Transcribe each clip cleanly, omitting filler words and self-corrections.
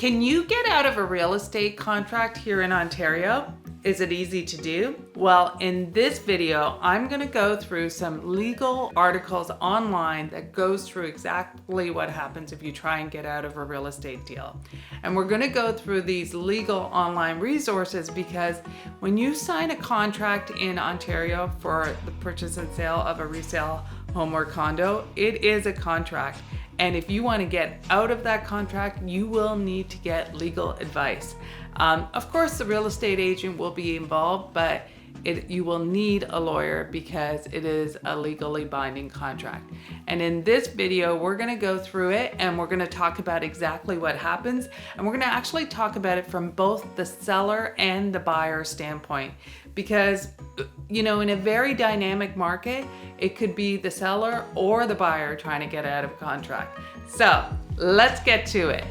Can you get out of a real estate contract here in Ontario? Is it easy to do? Well, in this video, I'm going to go through some legal articles online that goes through exactly what happens if you try and get out of a real estate deal. And we're going to go through these legal online resources because when you sign a contract in Ontario for the purchase and sale of a resale home or condo, it is a contract. And if you want to get out of that contract, you will need to get legal advice. Of course, the real estate agent will be involved, but you will need a lawyer because it is a legally binding contract. And in this video, we're going to go through it and we're going to talk about exactly what happens. And we're going to actually talk about it from both the seller and the buyer standpoint. Because, you know, in a very dynamic market, it could be the seller or the buyer trying to get out of a contract. So let's get to it.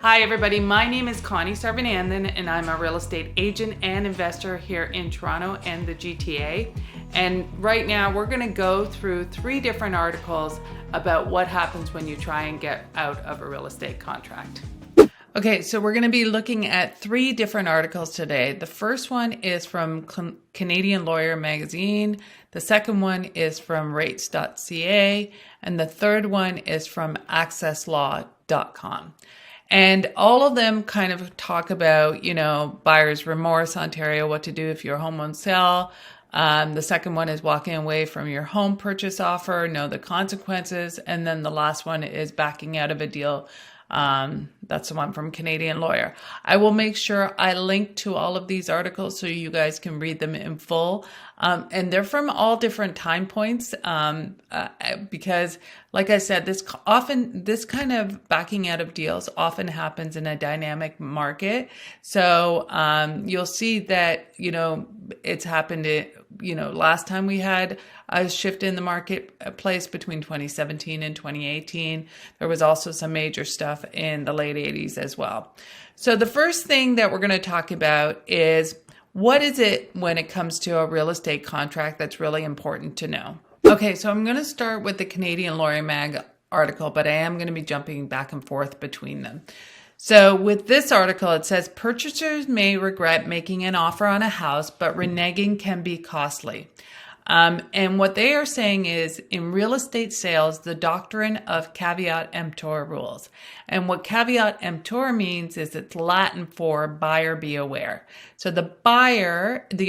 Hi everybody, my name is Connie Sarvananthan and I'm a real estate agent and investor here in Toronto and the GTA. And right now we're gonna go through 3 different articles about what happens when you try and get out of a real estate contract. Okay, so we're going to be looking at 3 different articles today. The first one is from Canadian Lawyer Magazine. The second one is from rates.ca. And the third one is from accesslaw.com. And all of them kind of talk about, you know, buyer's remorse, Ontario, what to do if your home won't sell. The second one is walking away from your home purchase offer, know the consequences. And then the last one is backing out of a deal. That's the one from Canadian Lawyer. I will make sure I link to all of these articles so you guys can read them in full. And they're from all different time points, because like I said, this kind of backing out of deals often happens in a dynamic market. So, you'll see that, you know, it's happened, last time we had a shift in the marketplace between 2017 and 2018. There was also some major stuff in the late 80s as well. So the first thing that we're going to talk about is what is it when it comes to a real estate contract that's really important to know. Okay, so I'm going to start with the Canadian Lawyer Mag article, but I am going to be jumping back and forth between them. So with this article, it says purchasers may regret making an offer on a house, but reneging can be costly. And what they are saying is in real estate sales, the doctrine of caveat emptor rules. And what caveat emptor means is it's Latin for buyer be aware. So the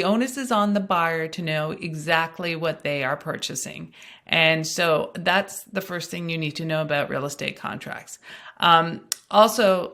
onus is on the buyer to know exactly what they are purchasing. And so that's the first thing you need to know about real estate contracts. Also,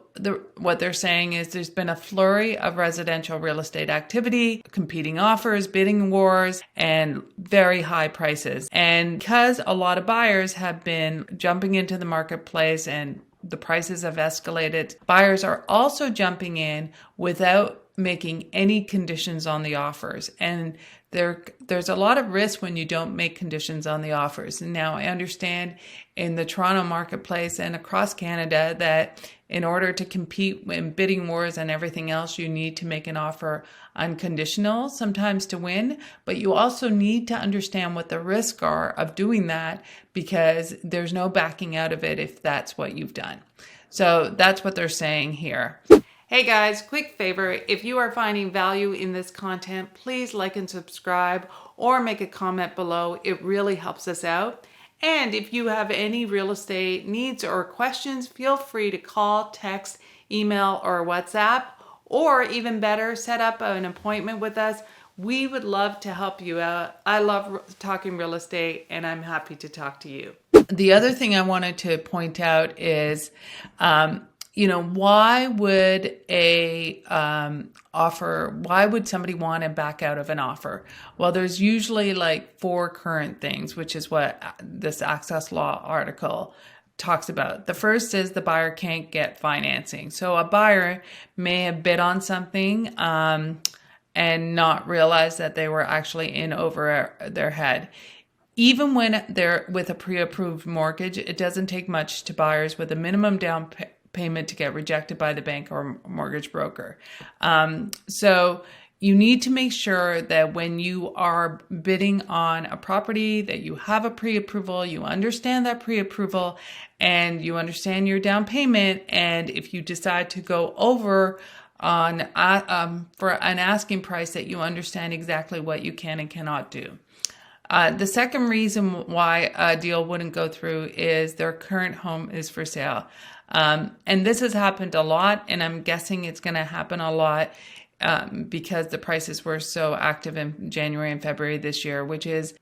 what they're saying is there's been a flurry of residential real estate activity, competing offers, bidding wars, and very high prices. And because a lot of buyers have been jumping into the marketplace and the prices have escalated, buyers are also jumping in without making any conditions on the offers. And there's a lot of risk when you don't make conditions on the offers. And now I understand in the Toronto marketplace and across Canada that in order to compete in bidding wars and everything else, you need to make an offer unconditional, sometimes to win, but you also need to understand what the risks are of doing that because there's no backing out of it if that's what you've done. So that's what they're saying here. Hey guys, quick favor, if you are finding value in this content, please like and subscribe or make a comment below. It really helps us out. And if you have any real estate needs or questions, feel free to call, text, email, or WhatsApp, or even better, set up an appointment with us. We would love to help you out. I love talking real estate and I'm happy to talk to you. The other thing I wanted to point out is, why would somebody want to back out of an offer? Well, there's usually like 4 current things, which is what this Access Law article talks about. The first is the buyer can't get financing. So a buyer may have bid on something and not realize that they were actually in over their head. Even when they're with a pre-approved mortgage, it doesn't take much to buyers with a minimum down payment to get rejected by the bank or mortgage broker. So you need to make sure that when you are bidding on a property that you have a pre-approval, you understand that pre-approval, and you understand your down payment. And if you decide to go over on for an asking price, that you understand exactly what you can and cannot do. The second reason why a deal wouldn't go through is their current home is for sale. And this has happened a lot, and I'm guessing it's going to happen a lot because the prices were so active in January and February this year, which is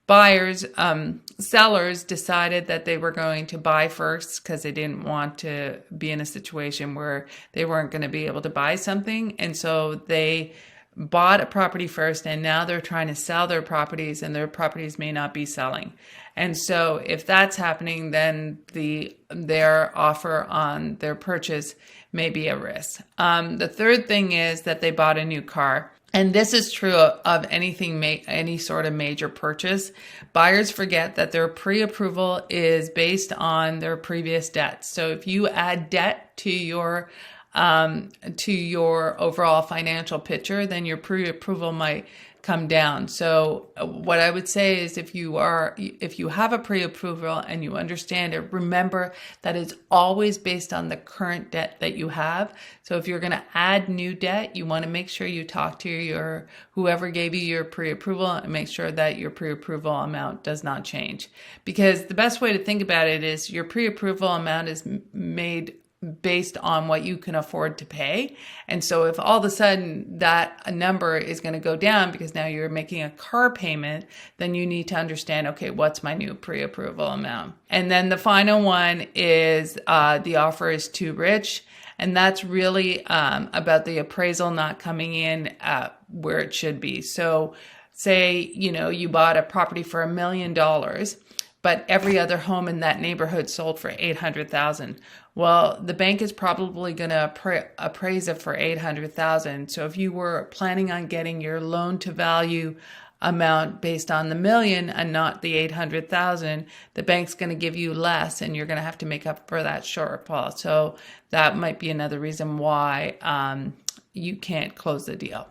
sellers decided that they were going to buy first because they didn't want to be in a situation where they weren't going to be able to buy something. And so they bought a property first, and now they're trying to sell their properties, and their properties may not be selling. And so if that's happening, then their offer on their purchase may be at risk. The third thing is that they bought a new car. And this is true of any sort of major purchase. Buyers forget that their pre-approval is based on their previous debt. So if you add debt to your overall financial picture, then your pre-approval might come down. So what I would say is if you have a pre-approval and you understand it, remember that it's always based on the current debt that you have. So if you're going to add new debt, you want to make sure you talk to whoever gave you your pre-approval and make sure that your pre-approval amount does not change. Because the best way to think about it is your pre-approval amount is made based on what you can afford to pay. And so if all of a sudden that number is going to go down because now you're making a car payment, then you need to understand, okay, what's my new pre-approval amount? And then the final one is the offer is too rich. And that's really about the appraisal not coming in where it should be. So say, you bought a property for $1 million, but every other home in that neighborhood sold for $800,000. Well, the bank is probably going to appraise it for $800,000. So if you were planning on getting your loan to value amount based on the million and not the $800,000, the bank's going to give you less, and you're going to have to make up for that shortfall. So that might be another reason why you can't close the deal.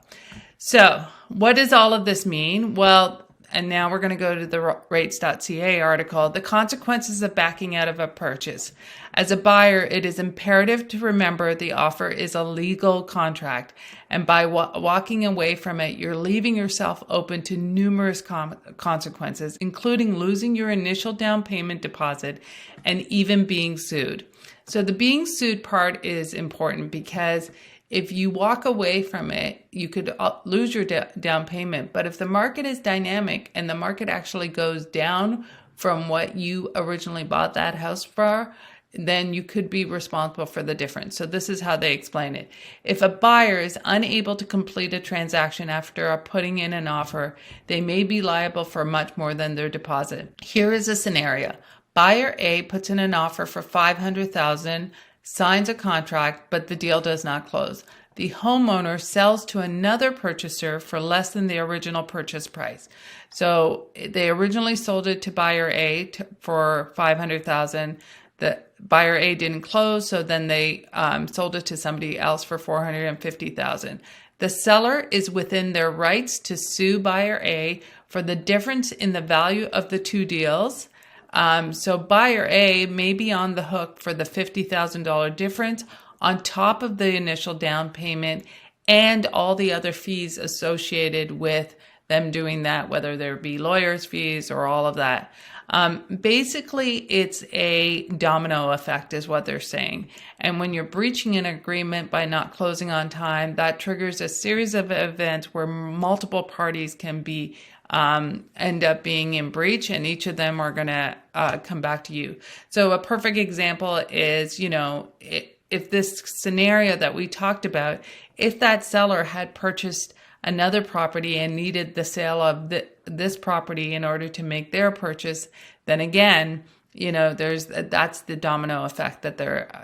So what does all of this mean? Well, and now we're going to go to the rates.ca article, the consequences of backing out of a purchase. As a buyer, it is imperative to remember the offer is a legal contract. And by walking away from it, you're leaving yourself open to numerous consequences, including losing your initial down payment deposit and even being sued. So the being sued part is important because if you walk away from it, you could lose your down payment. But if the market is dynamic and the market actually goes down from what you originally bought that house for, then you could be responsible for the difference. So this is how they explain it. If a buyer is unable to complete a transaction after putting in an offer, they may be liable for much more than their deposit. Here is a scenario. Buyer A puts in an offer for $500,000, signs a contract, but the deal does not close. The homeowner sells to another purchaser for less than the original purchase price. So they originally sold it to buyer A for $500,000. The buyer A didn't close, so then they sold it to somebody else for $450,000. The seller is within their rights to sue buyer A for the difference in the value of the two deals. So buyer A may be on the hook for the $50,000 difference on top of the initial down payment and all the other fees associated with them doing that, whether there be lawyers' fees or all of that. Basically, it's a domino effect is what they're saying. And when you're breaching an agreement by not closing on time, that triggers a series of events where multiple parties can be end up being in breach, and each of them are going to come back to you. So a perfect example is, if this scenario that we talked about, if that seller had purchased another property and needed the sale of this property in order to make their purchase, then again, that's the domino effect that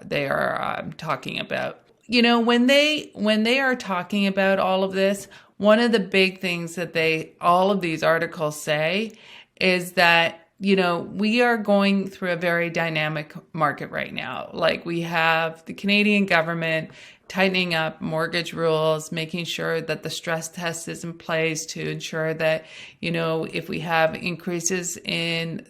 they are talking about. When they are talking about all of this, one of the big things that all of these articles say is that we are going through a very dynamic market right now. Like, we have the Canadian government tightening up mortgage rules, making sure that the stress test is in place to ensure that, if we have increases in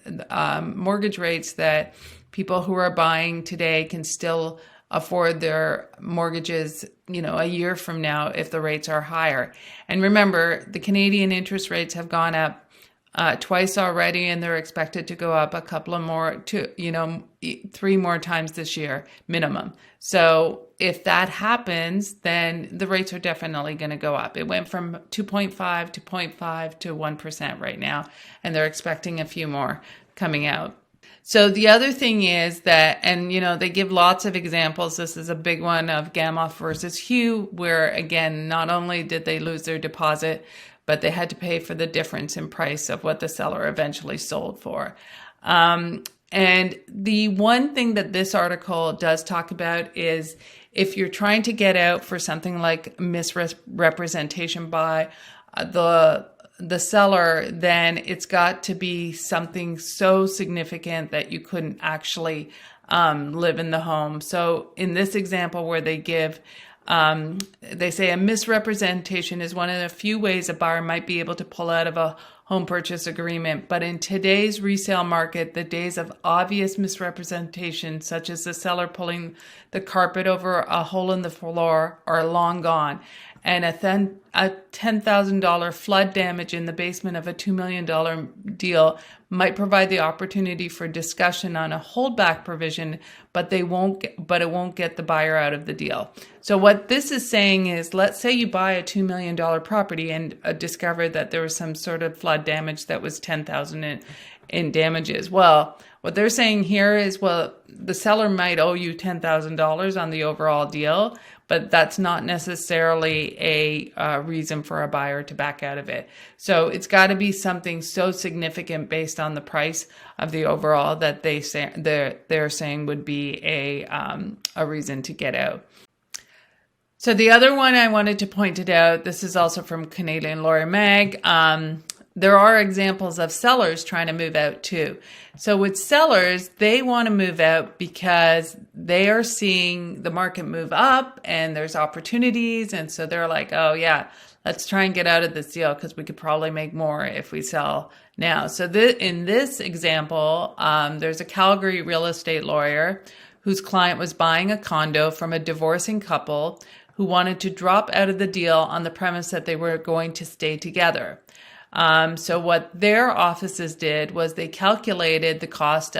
mortgage rates, that people who are buying today can still afford their mortgages, a year from now if the rates are higher. And remember, the Canadian interest rates have gone up twice already, and they're expected to go up a couple of more, 3 more times this year minimum. So if that happens, then the rates are definitely going to go up. It went from 2.5 to 0.5 to 1% right now, and they're expecting a few more coming out. So the other thing is that, and they give lots of examples. This is a big one of Gamoff versus Hugh, where again, not only did they lose their deposit, but they had to pay for the difference in price of what the seller eventually sold for. And the one thing that this article does talk about is if you're trying to get out for something like misrepresentation by the seller, then it's got to be something so significant that you couldn't actually live in the home. So in this example where they give, they say a misrepresentation is one of the few ways a buyer might be able to pull out of a home purchase agreement. But in today's resale market, the days of obvious misrepresentation, such as the seller pulling the carpet over a hole in the floor, are long gone. And a $10,000 flood damage in the basement of a $2 million deal might provide the opportunity for discussion on a holdback provision, but it won't get the buyer out of the deal. So what this is saying is, let's say you buy a $2 million property and discover that there was some sort of flood damage that was $10,000 in damages. Well, what they're saying here is, the seller might owe you $10,000 on the overall deal, but that's not necessarily a reason for a buyer to back out of it. So it's got to be something so significant based on the price of the overall that they're saying would be a reason to get out. So the other one I wanted to point it out, this is also from Canadian Lawyer Mag. There are examples of sellers trying to move out too. So with sellers, they want to move out because they are seeing the market move up and there's opportunities. And so they're like, oh yeah, let's try and get out of this deal because we could probably make more if we sell now. So in this example, there's a Calgary real estate lawyer whose client was buying a condo from a divorcing couple who wanted to drop out of the deal on the premise that they were going to stay together. So what their offices did was they calculated the cost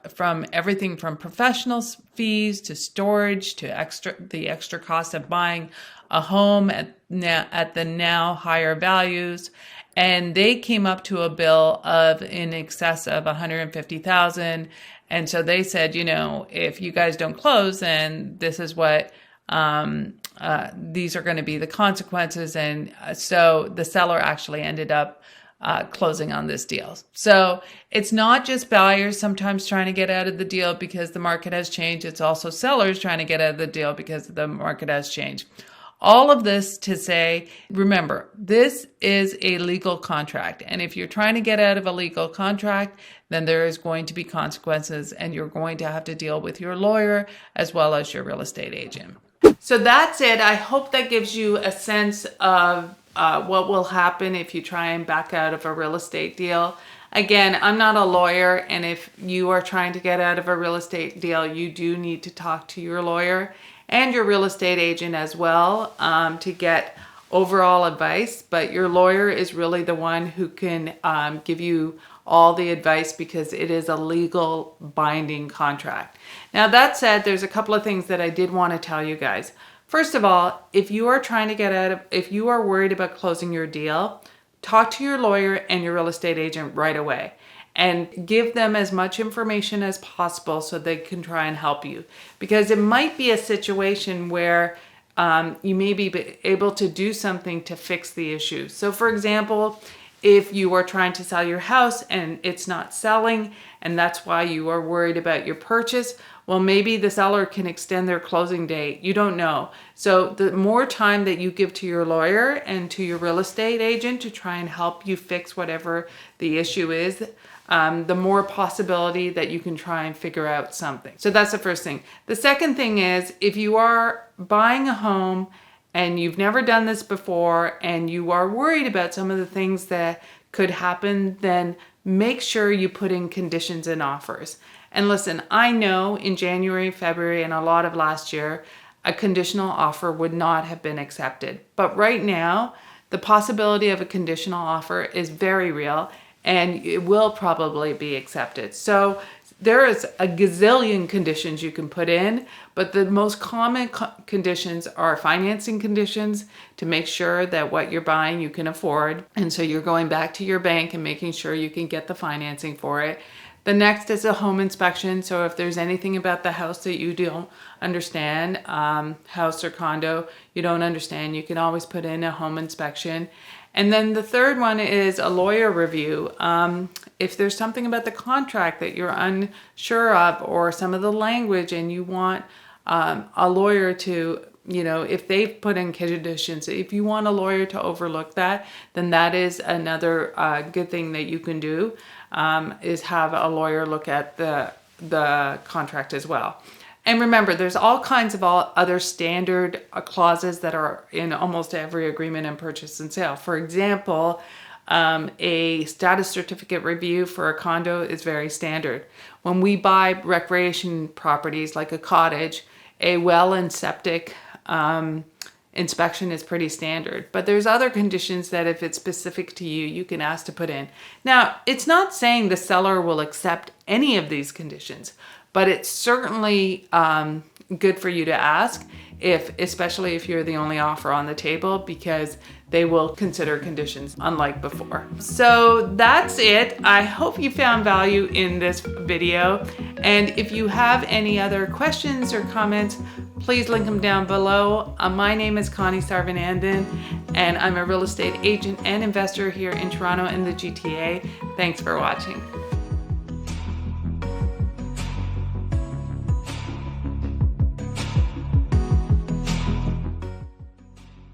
from everything from professional fees to storage to the extra cost of buying a home at the now higher values. And they came up to a bill of in excess of $150,000. And so they said, if you guys don't close, then this is what, these are going to be the consequences. And so the seller actually ended up closing on this deal. So it's not just buyers sometimes trying to get out of the deal because the market has changed. It's also sellers trying to get out of the deal because the market has changed. All of this to say, remember, this is a legal contract. And if you're trying to get out of a legal contract, then there is going to be consequences and you're going to have to deal with your lawyer as well as your real estate agent. So that's it. I hope that gives you a sense of what will happen if you try and back out of a real estate deal. Again, I'm not a lawyer, and if you are trying to get out of a real estate deal, you do need to talk to your lawyer and your real estate agent as well to get overall advice. But your lawyer is really the one who can give you all the advice because it is a legal binding contract. Now that said, there's a couple of things that I did want to tell you guys. First of all, if you are trying to get out of, if you are worried about closing your deal, talk to your lawyer and your real estate agent right away and give them as much information as possible so they can try and help you. Because it might be a situation where you may be able to do something to fix the issue. So for example, if you are trying to sell your house and it's not selling and that's why you are worried about your purchase, Well, maybe the seller can extend their closing date. You don't know. So the more time that you give to your lawyer and to your real estate agent to try and help you fix whatever the issue is, the more possibility that you can try and figure out something. So that's the first thing. The second thing is, if you are buying a home and you've never done this before and you are worried about some of the things that could happen, then make sure you put in conditions and offers. And listen, I know in January, February, and a lot of last year, a conditional offer would not have been accepted. But right now, the possibility of a conditional offer is very real, and it will probably be accepted. So there is a gazillion conditions you can put in, but the most common conditions are financing conditions to make sure that what you're buying you can afford. And so you're going back to your bank and making sure you can get the financing for it. The next is a home inspection. So if there's anything about the house that you don't understand, house or condo, you don't understand, you can always put in a home inspection. And then the third one is a lawyer review. If there's something about the contract that you're unsure of, or some of the language, and you want a lawyer to, if they've put in conditions, if you want a lawyer to overlook that, then that is another good thing that you can do, is have a lawyer look at the contract as well. And remember, there's all kinds of other standard clauses that are in almost every agreement in purchase and sale. For example, a status certificate review for a condo is very standard. When we buy recreation properties like a cottage, a well and septic inspection is pretty standard. But there's other conditions that if it's specific to you, you can ask to put in. Now, it's not saying the seller will accept any of these conditions, but it's certainly good for you to ask, especially if you're the only offer on the table, because they will consider conditions unlike before. So that's it. I hope you found value in this video. And if you have any other questions or comments, please link them down below. My name is Connie Sarvanandan, and I'm a real estate agent and investor here in Toronto and the GTA. Thanks for watching.